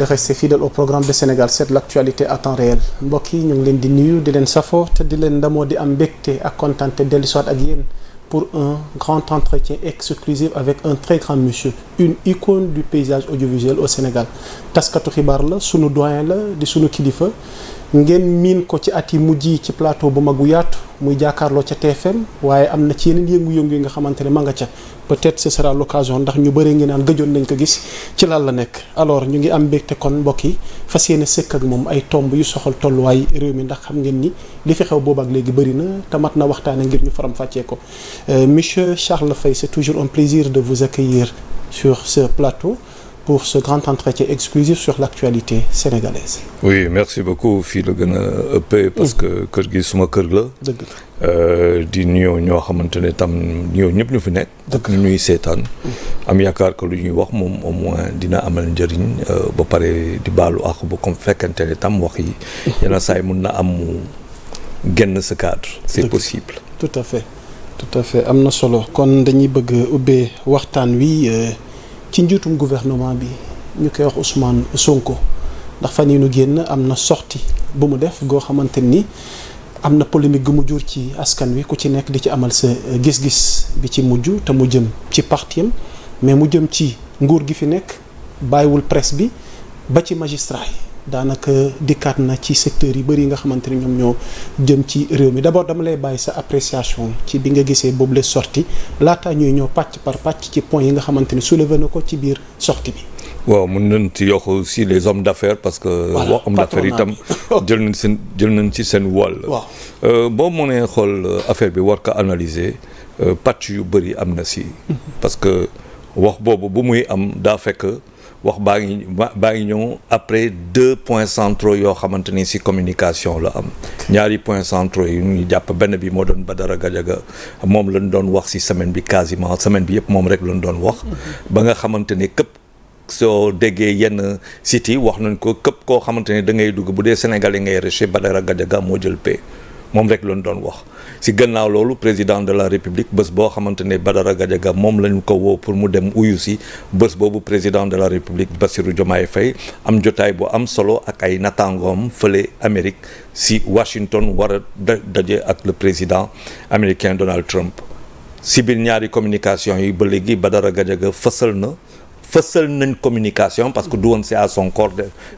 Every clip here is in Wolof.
Restez fidèles au programme de Sénégal 7 l'actualité à temps réel mbokk yi ñu ngi leen di nuyu di leen safoo te di leen ndamoo di am mbégte ak kontaan te dellu soit ak yéen pour un grand entretien exclusif avec un très grand monsieur une icône du paysage audiovisuel au Sénégal taskatu xibaar la sunu doyen la di sunu kilifa ngeen miin ko ci at yi mujj yi ci plateau bu mag bu yaatu muy jàkkaarloo ca TFM waaye am na ci yeneen yëngu-yëngu yi nga xamante ne ma nga ca peut-être ce sera l'occasion ndax ñu bëree ngi naan gëjoon nañ ko gis ci lan la nekk alors ñu ngi am mbégte kon mbokk yi fas yéene sëkk ak moom ay tomb yu soxal tolluwaay réew mi ndax xam ngeen ni li fi xew boobu ak léegi bëri na te mat na waxtaane ngir ñu faram fàccee ko monsieur Charles Faye c'est toujours un plaisir de vous accueillir sur ce plateau pour ce grand entretien exclusif sur l'actualité sénégalaise. Oui, merci beaucoup fii la gën a ëppee parce que kër gi suma kër la. dëgg la. di nuyoo ñoo xamante ne tam nuyoo ñëpp ñu fi nekk. dëgg la ñuy seetaan. am yaakaar que lu ñuy wax moom au moins dina amal njëriñ ba pare di baalu àq ba comme fekkente ne tam wax yi. yenn saa yi mun na am mu génn sa cadre. c'est possible. tout à fait am na solo kon dañuy bëgg ubbee waxtaan wi. ci njiitum gouvernement bi ñu koy wax Ousmane Sonko ndax fan yii nu génn am na sortie bu mu def goo xamante ni am na polémique gu mu jur ci askan wi ku ci nekk di ci amal sa gis-gis bi ci mujj te mu jëm ci partim mais mu jëm ci nguur gi fi nekk bàyyiwul presse bi ba ci magistrat yi daanaka dikkaat na ci secteur yi bëri yi nga xamante ni ñoom ñoo jëm ci réew mi d'abord dama lay bàyyi sa appréciation ci bi nga gisee boobu la sortie laataa ñuy ñëw pàcc par pàcc ci point yi nga xamante ni soulevé na ko ci biir sortie bi. waaw mun nañ ci yokk aussi les hommes d'affaires parce que. wax hommes d'affaires itam jël nañ ci seen wàll. waaw boo mënee xool affaire bi war ko analyser pàcc yu bëri am na si. parce que wax boobu bu muy am daa fekk. wax baa ngi ñëw après 2 points centraux yoo xamante ni ci communication la am ñaari points centraux yi ñu jàpp benn bi moo doon Badara Gadiaga moom lañ doon wax ci semaine bi quasiment semaine bi yëpp moom rek lañ doon wax ba nga xamante ne képp soo déggee yenn sites yi wax nañ ko képp koo xamante ne da ngay dugg bu dee Sénégalais ngay recherché Badara Gadiaga moo jël paie moom rek lañ doon wax ci gannaaw loolu président de la république bés boo xamante ne Badara Gadiaga moom lañu ko woo pour mu dem uyu ci bés boobu président de la république Bassirou Diomaye Faye am jotaay bu am solo ak ay nattaangoom fële Amérique ci Washington war a daje ak le président américain Donald Trump ci biir ñaari communication yi ba léegi Badara Gadiaga fësal nañ communication parce que du woon c'est à son corps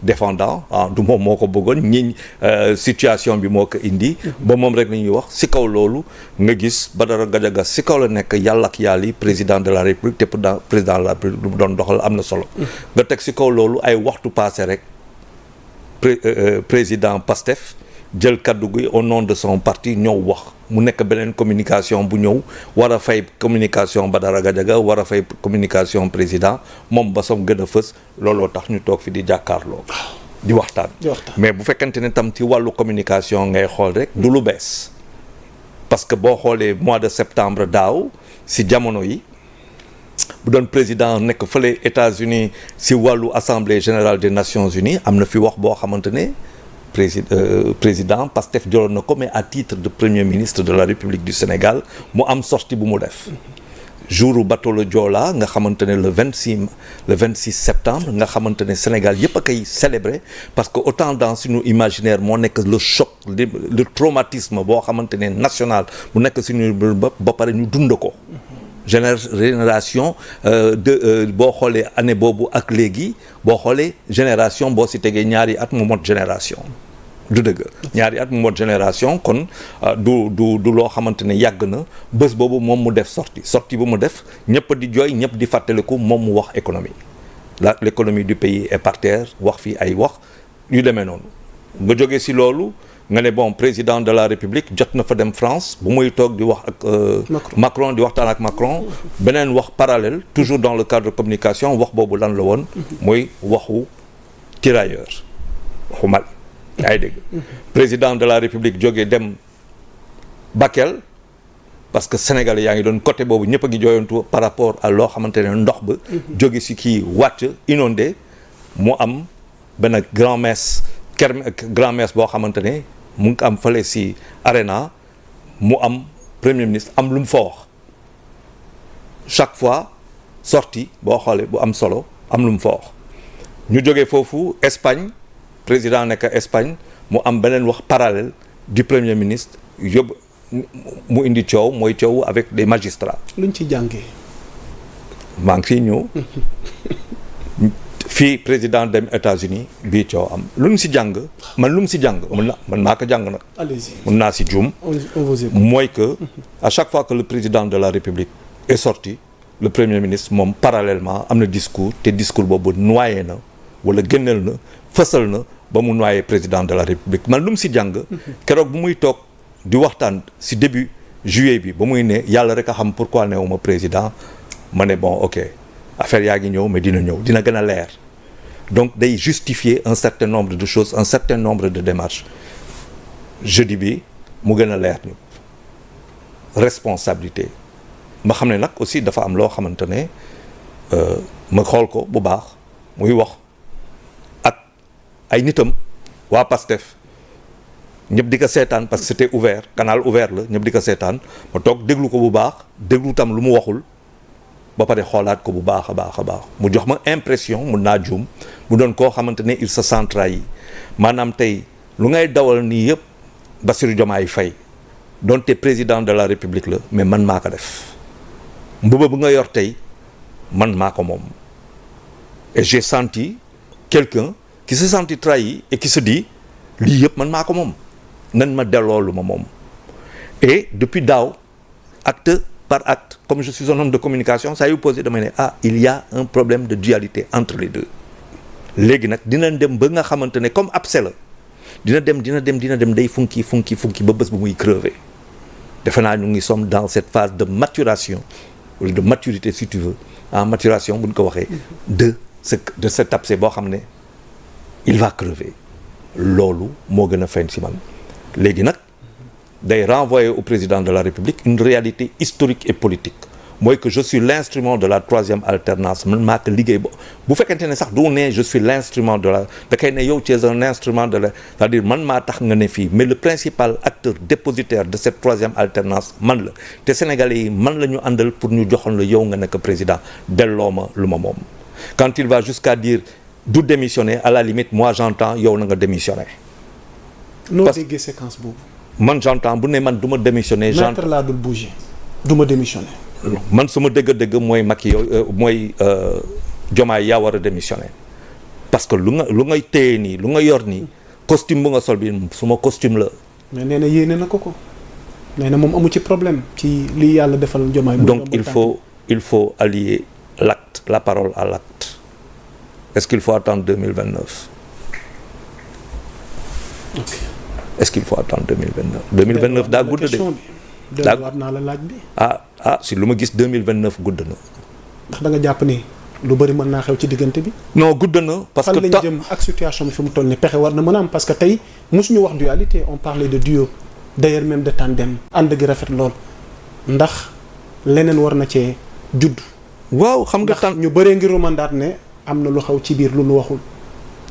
défendant du moom moo ko bëggoon ñi situation bi moo ko indi ba moom rek la ñuy wax ci kaw loolu nga gis Badara Gadiaga ci kaw la nekk yàlla ak yàlli président de la république te président de la république lu mu doon doxal am na solo nga teg ci kaw loolu ay waxtu passé rek président Pastef jël kaddu gi au nom de son parti ñëw wax mu nekk beneen communication bu ñëw war a fay communication Badara Gadiaga war a fay communication président moom ba som gën a fës looloo tax ñu toog fi di jàkkaarloo di waxtaan mais bu fekkente ne tam ci wàllu communication ngay xool rek du lu bees parce que boo xoolee mois de septembre daaw ci jamono yi bu doon président nekk fële États-Unis ci wàllu assemblée générale des Nations Unies am na fi wax boo xamante ne président Pastef jëloon na ko mais à titre de premier ministre de la République du Sénégal mu am sortie bu mu def jouru bateau le Joola nga xamante ne le 26 septembre nga xamante ne Sénégal yëpp a koy célébrer parce que autant dans suñu imaginaire moo nekk le choc le traumatisme boo xamante ne national mu nekk suñu ba pare ñu dund ko génération boo xoolee année boobu ak léegi boo xoolee génération boo ci tegee ñaari at mu mot génération du dëgg ñaari at mu mot génération kon du loo xamante ne yàgg na bés boobu moom mu def sortie bu mu def ñëpp di jooy ñëpp di fàttaliku moom mu wax économie l'économie du pays est par terre wax fii ay wax yu demee noonu nga jógee ci loolu nga ne bon président de la république jot na fa dem France bu muy toog di wax ak Macron di waxtaan ak Macron beneen wax parallèle toujours dans le cadre de communication wax boobu lan la woon mooy waxu tirailleur waxu Mali yaa ngi dégg président de la république jógee dem Bakel parce que sénégalais yaa ngi doon côté boobu ñëpp a ngi jooyantu par rapport à loo xamante ne ndox ba jóge ci kii wàcc inondé mu am benn grand-messe boo xamante ne mu ngi am fële ci Arena mu am premier ministre am lu mu fa wax chaque fois sortie boo xoolee bu am solo am lu mu fa wax ñu jógee foofu Espagne président nekk Espagne mu am beneen wax parallèle du premier ministre yóbbu mu indi coow mooy coow avec des magistrats. luñ ci jàngee. maa ngi siy ñëw fii président dem États-Unis bii coow am lu mu si jàng man lu mu si jàng man maa ko jàng nag. allez-y mun naa si juum. mooy que à chaque fois que le président de la République est sorti le premier ministre moom parallèlement am na discours te discours boobu noyé na wala génneel na fësal na ba mu noyé président de la République man lu mu si jàng. keroog bu muy toog di waxtaan si début juillet bi ba muy ne yàlla rek a xam pourquoi newuma président ma ne bon ok affaire yaa ngi ñëw mais dina ñëw dina gën a leer donc day justifier un certain nombre de choses un certain nombre de démarches jeudi bi mu gën a leer ñu responsabilité ma xam ne nag aussi dafa am loo xamante ne ma xool ko bu baax muy wax ak ay nitam waa PASTEF ñëpp di ko seetaan parce que c'était ouvert canal ouvert la ñëpp di ko seetaan ma toog déglu ko bu baax déglu tam lu mu waxul ba pare xoolaat ko bu baax a baax a baax mu jox ma impression mun naa juum mu doon koo xamante ne il se sent trahi maanaam tey lu ngay dawal nii yëpp Bassirou Diomaye Faye donte président de la République la mais man maa ko def mbuba bu nga yor tey man maa ko moom et j'ai senti quelqu'un qui se sentit trahi et qui se dit lii yëpp man maa ko moom nan ma delloo lu ma moom et depuis daaw acte par acte comme je suis un homme de communication saa yu posé damay ne il y a un problème de dualité entre les deux léegi nag dinañ dem ba nga xamante ne comme abcès la dina dem day funki ba bés bu muy crever defe naa ñu ngi sommes dans cette phase de maturation ou de maturité si tu veux maturation bu ñu ko waxee de cet abcès boo xam ne il va crever loolu moo gën a feeñ si man léegi nag day renvoyer au président de la République une réalité historique et politique mooy que je suis l'instrument de la troisième alternance man maa ko liggéey bu fekkente ne sax du ne je suis l'instrument de la da kay ne yow tu es un instrument de la c'est-à-dire man maa tax nga ne fii mais le principal acteur dépositaire de cette troisième alternance man la te Sénégalais yi man la ñu àndal pour ñu joxoon la yow nga nekk président delloo ma lu ma moom quand il va jusqu'à dire du démissionner à la limite moi j'entends yow na nga démissionner. noo déggee séquence boobu. man j'entends bu ne man du ma démissionner. maître laa dul bouger du ma démissionner. man su ma dëgg-dëgg mooy Macky yow mooy Diomaye yaa war a démissionner parce que lu ngay téye nii lu nga yor nii costume bu nga sol bi suma costume la. mais nee na yéene na ko nee na moom amu ci problème ci li yàlla defal Diomaye. donc il faut allier l'acte la parole à l'acte est-ce qu'il faut attendre 2029. ok. est-ce qu'il faut attendre 2029. 2029 daa gudd de. delluwaat naa la laaj bi. si lu ma gis 2029 gudd na. ndax da nga jàpp ni lu bëri mën naa xew ci diggante bi. non gudd na parce que fan lañ jëm ak situation bi fi mu toll ni pexe war na mën a am parce que tey mosuñu wax dualité on parlait de duo d'ailleurs même de tandem ànd gi rafet lool ndax leneen war na cee judd. waaw xam nga ñu bëree ngi romandaat ne am na lu xew ci biir lu nu waxul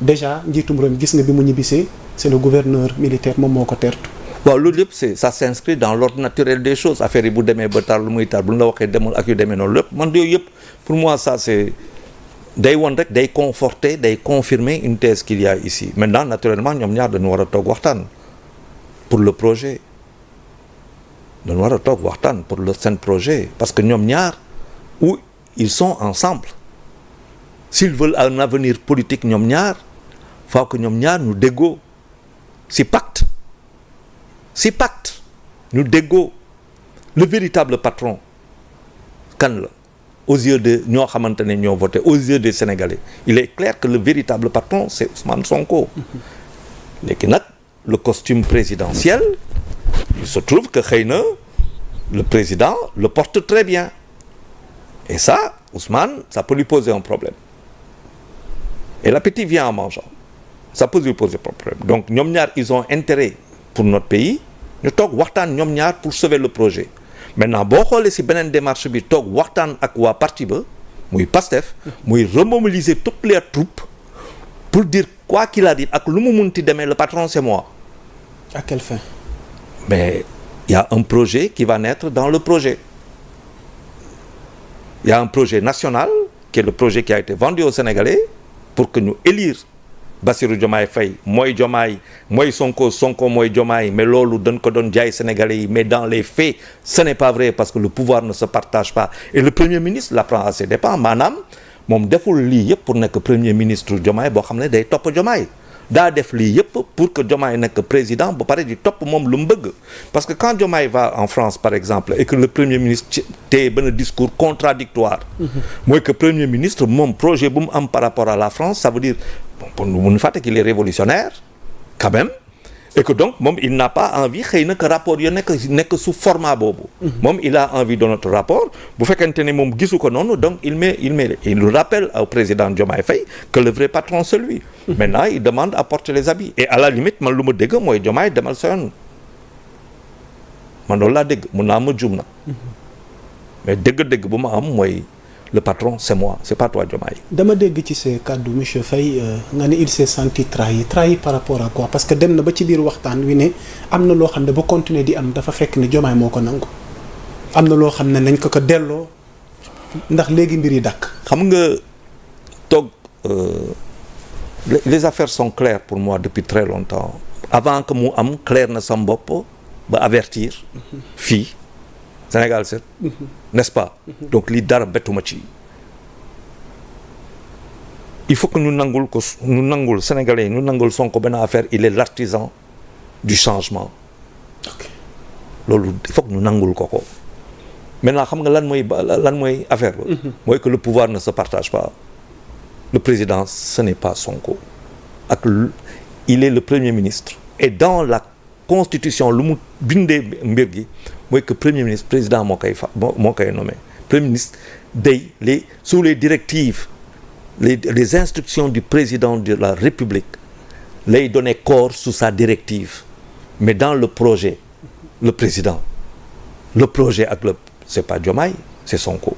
déjà njiitum réew gis nga bi mu ñibbisee c'est le gouverneur militaire moom moo ko teertu. waaw loolu yëpp ça s'inscrit dans l'ordre naturel des choses affaire yi bu demee ba tar lu muy tar bu la waxee demul ak yu demee noonu lépp man yooyu yëpp pour moi ça c'est day won rek day conforter day confirmer une thèse qu'il y a ici maintenant naturellement ñoom ñaar dañu war a toog waxtaan pour le projet dañu war a toog waxtaan pour le seen projet parce que ñoom ñaar où ils sont ensemble s'ils veulent un avenir politique ñoom ñaar faut que ñoom ñaar ñu déggoo si pacte ñu déggoo le véritable patron kan la aux yeux de ñoo xamante ne ñoo voté aux yeux des Sénégalais il est clair que le véritable patron c'est Ousmane Sonko léegi nag le costume présidentiel il se trouve que xëy na le président le porte très bien et ça Ousmane ça peut lui poser un problème et l'appétit vient en mangeant ça peut lui poser problème donc ñoom ñaar ils ont intérêt pour notre pays ñu toog waxtaan ñoom ñaar pour sauver le projet maintenant boo xoolee ci beneen démarche bi toog waxtaan ak waa parti ba muy PASTEF muy remobiliser toutes les troupes pour dire quoi qu'il a dit ak lu mu munti demee le patron c'est moi. À quelle fin? Mais il y a un projet qui va naître dans le projet. Il y a un projet national qui est le projet qui a été vendu aux Sénégalais pour que ñu élire Bassirou Diomaye Faye mooy Diomaye mooy Sonko mooy Diomaye mais loolu dañ ko doon jaay Sénégalais yi mais dans les faits ce n'est pas vrai parce que le pouvoir ne se partage pas et le premier ministre l'apprend à ses dépens maanaam moom deful lii yëpp pour nekk premier ministre Diomaye boo xam ne day topp Diomaye daa def lii yëpp pour que Diomaye nekk président ba pare di topp moom lu mu bëgg parce que quand Diomaye va en France par exemple et que le premier ministre téye benn discours contradictoire mooy que premier ministre moom projet bu mu am par rapport à la France ça veut dire pour mun fàtte qu'il est révolutionnaire quand même et que donc moom il n'a pas envie xëy na que rapport yo nekk sous format boobu moom il a envie de notre rapport bu fekkente ne moom gisu ko noonu donc il rappelle au président Diomaye Faye que le vrai patron c'est lui maintenant il demande à porter les habits et à la limite man lu ma dégg mooy Diomaye demal sa yoon man loolu laa dégg mun naa ma juum na mais dégg-dégg bu ma am mooy le patron c'est moi c'est pas toi Diomaye. dama dégg ci ces kàddu monsieur Faye nga ne il s'est senti trahi par rapport à quoi parce que dem na ba ci biir waxtaan wi ne am na loo xam ne ba continuer di am dafa fekk ne Diomaye moo ko nangu am na loo xam ne nañ ko delloo ndax léegi mbir yi dàkk. xam nga toog les affaires sont claires pour moi depuis très longtemps avant que mu am clair na sam bopp ba avertir fii Sénégal 7 n'est-ce pas donc lii dara bettuma ci il faut que ñu nangul Sénégalais ñu nangul Sonko benn affaire il est l'artisan du changement loolu il faut que ñu nangul ko maintenant xam nga lan mooy affaire ba mooy que le pouvoir ne se partage pas le président ce n'est pas Sonko il est le premier ministre et dans la constitution lu mu bindee mbir gi mooy que premier ministre président moo koy nommé premier ministre sous les directives les instructions du président de la République lay donner corps sous sa directive mais dans le projet le président le projet ak c'est pas Diomaye c'est Sonko